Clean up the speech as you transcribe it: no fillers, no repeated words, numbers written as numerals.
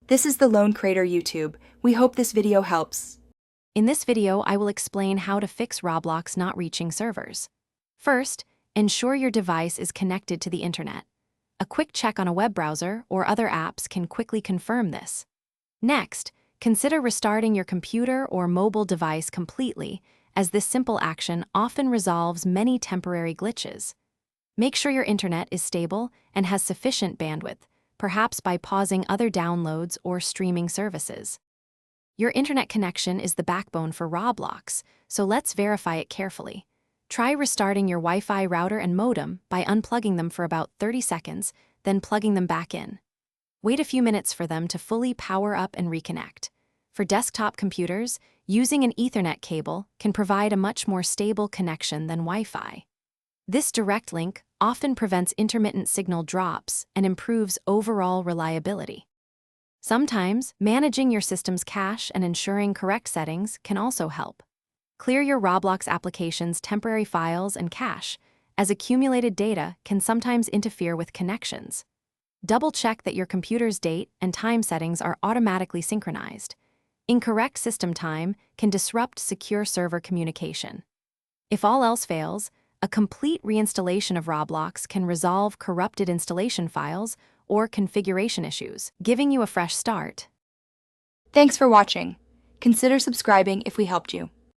This is the Lone Crater YouTube. We hope this video helps. In this video, I will explain how to fix Roblox not reaching servers. First, ensure your device is connected to the internet. A quick check on a web browser or other apps can quickly confirm this. Next, consider restarting your computer or mobile device completely, as this simple action often resolves many temporary glitches. Make sure your internet is stable and has sufficient bandwidth, perhaps by pausing other downloads or streaming services. Your internet connection is the backbone for Roblox, so let's verify it carefully. Try restarting your Wi-Fi router and modem by unplugging them for about 30 seconds, then plugging them back in. Wait a few minutes for them to fully power up and reconnect. For desktop computers, using an Ethernet cable can provide a much more stable connection than Wi-Fi. This direct link often prevents intermittent signal drops and improves overall reliability. Sometimes, managing your system's cache and ensuring correct settings can also help. Clear your Roblox application's temporary files and cache, as accumulated data can sometimes interfere with connections. Double-check that your computer's date and time settings are automatically synchronized. Incorrect system time can disrupt secure server communication. If all else fails, a complete reinstallation of Roblox can resolve corrupted installation files or configuration issues, giving you a fresh start. Thanks for watching. Consider subscribing if we helped you.